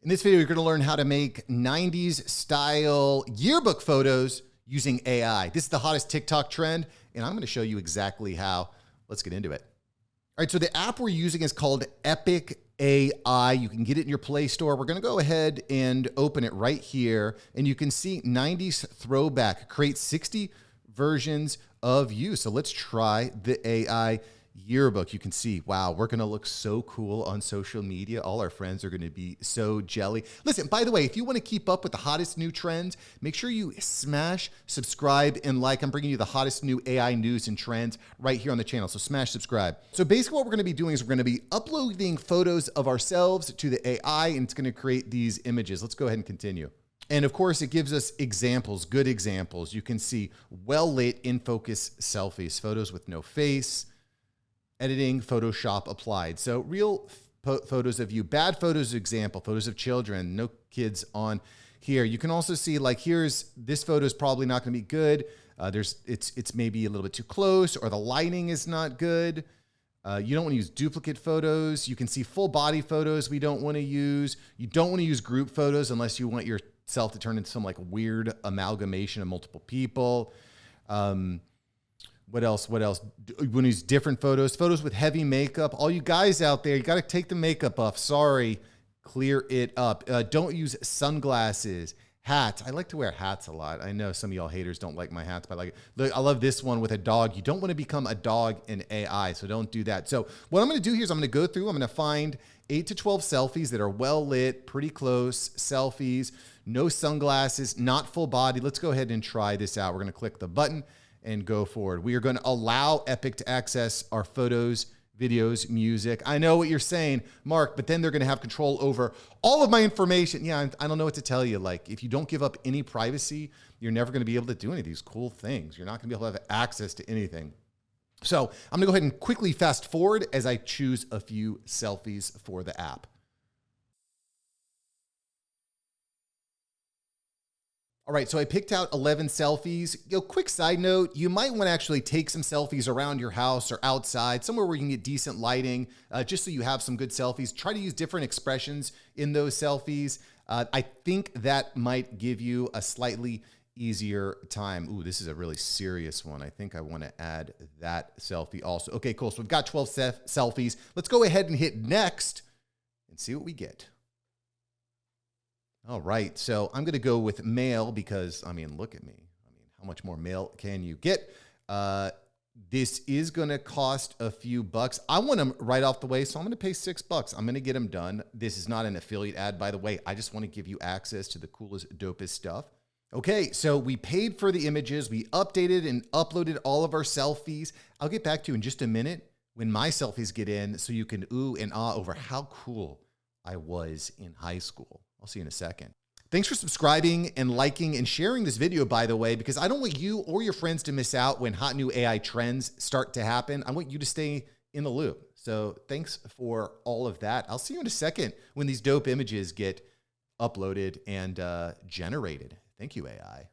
In this video, you're going to learn how to make 90s style yearbook photos using AI. This is the hottest TikTok trend, and I'm going to show you exactly how. Let's get into it. All right, so the app we're using is called Epik AI. You can get it in your Play Store. We're going to go ahead and open it right here, and you can see 90s throwback. Create 60 versions of you. So let's try the AI Yearbook. You can see, wow, we're going to look so cool on social media. All our friends are going to be so jelly. Listen, by the way, if you want to keep up with the hottest new trends, make sure you smash, subscribe, and like. I'm bringing you the hottest new AI news and trends right here on the channel. So smash subscribe. So basically what we're going to be doing is we're going to be uploading photos of ourselves to the AI, and it's going to create these images. Let's go ahead and continue. And of course, it gives us examples, good examples. You can see well-lit, in-focus selfies, photos with no face, editing, Photoshop applied. So real photos of you, bad photos example, photos of children, no kids on here. You can also see, like, this photo is probably not going to be good. It's maybe a little bit too close, or the lighting is not good. You don't want to use duplicate photos. You can see full body photos we don't want to use. You don't want to use group photos unless you want yourself to turn into some like weird amalgamation of multiple people. What else? You want to use different photos, photos with heavy makeup. All you guys out there, you got to take the makeup off. Sorry, clear it up. Don't use sunglasses, hats. I like to wear hats a lot. I know some of y'all haters don't like my hats, but I love this one with a dog. You don't want to become a dog in AI, so don't do that. So what I'm going to do here is I'm going to go through, I'm going to find 8 to 12 selfies that are well lit, pretty close selfies, no sunglasses, not full body. Let's go ahead and try this out. We're going to click the button and go forward. We are going to allow Epik to access our photos, videos, music. I know what you're saying, Mark, but then they're going to have control over all of my information. Yeah, I don't know what to tell you. Like, if you don't give up any privacy, you're never going to be able to do any of these cool things. You're not going to be able to have access to anything. So I'm going to go ahead and quickly fast forward as I choose a few selfies for the app. All right, so I picked out 11 selfies. Quick side note, you might want to actually take some selfies around your house or outside, somewhere where you can get decent lighting, just so you have some good selfies. Try to use different expressions in those selfies. I think that might give you a slightly easier time. Ooh, this is a really serious one. I think I want to add that selfie also. Okay, cool. So we've got 12 selfies. Let's go ahead and hit next and see what we get. All right, so I'm going to go with male because, I mean, look at me. I mean, how much more male can you get? This is going to cost a few bucks. I want them right off the way, so I'm going to pay $6. I'm going to get them done. This is not an affiliate ad, by the way. I just want to give you access to the coolest, dopest stuff. Okay, so we paid for the images. We updated and uploaded all of our selfies. I'll get back to you in just a minute when my selfies get in, so you can ooh and ah over how cool I was in high school. I'll see you in a second. Thanks for subscribing and liking and sharing this video, by the way, because I don't want you or your friends to miss out when hot new AI trends start to happen. I want you to stay in the loop. So thanks for all of that. I'll see you in a second when these dope images get uploaded and generated. Thank you, AI.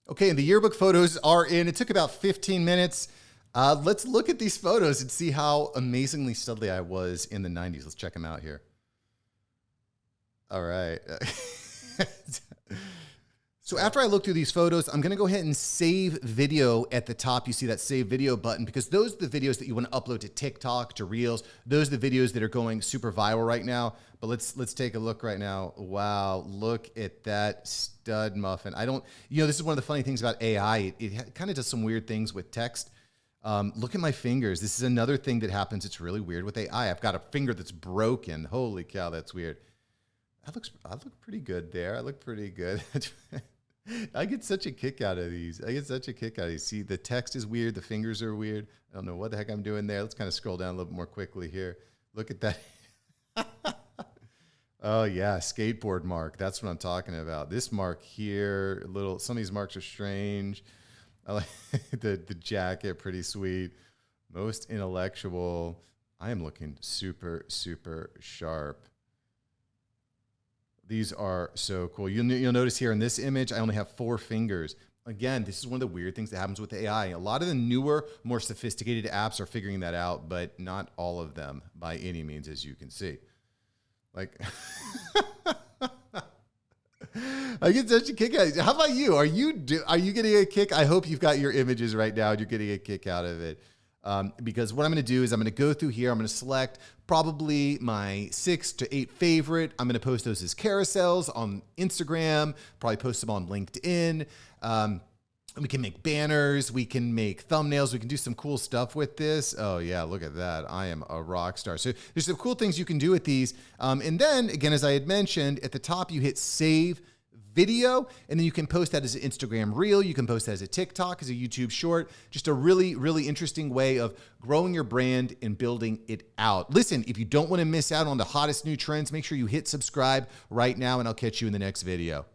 Okay, and the yearbook photos are in. It took about 15 minutes. Let's look at these photos and see how amazingly studly I was in the 90s. Let's check them out here. All right. So after I look through these photos, I'm going to go ahead and save video at the top. You see that save video button, because those are the videos that you want to upload to TikTok, to Reels. Those are the videos that are going super viral right now. But let's take a look right now. Wow, look at that stud muffin. This is one of the funny things about AI. It kind of does some weird things with text. Look at my fingers. This is another thing that happens. It's really weird with AI. I've got a finger that's broken. Holy cow, that's weird. I look pretty good there. I look pretty good. I get such a kick out of these. See, the text is weird. The fingers are weird. I don't know what the heck I'm doing there. Let's kind of scroll down a little bit more quickly here. Look at that. Oh yeah, skateboard mark. That's what I'm talking about. This mark here, some of these marks are strange. I like the jacket, pretty sweet. Most intellectual. I am looking super, super sharp. These are so cool. You'll notice here in this image, I only have 4 fingers. Again, this is one of the weird things that happens with AI. A lot of the newer, more sophisticated apps are figuring that out, but not all of them by any means, as you can see. Like, I get such a kick out of it. How about you? Are you getting a kick? I hope you've got your images right now and you're getting a kick out of it. Because what I'm going to do is I'm going to go through here. I'm going to select probably my 6 to 8 favorite. I'm going to post those as carousels on Instagram, probably post them on LinkedIn. We can make banners. We can make thumbnails. We can do some cool stuff with this. Oh yeah, look at that. I am a rock star. So there's some cool things you can do with these. And then again, as I had mentioned, at the top, you hit save video, and then you can post that as an Instagram reel. You can post that as a TikTok, as a YouTube short. Just a really, really interesting way of growing your brand and building it out. Listen, if you don't want to miss out on the hottest new trends, make sure you hit subscribe right now, and I'll catch you in the next video.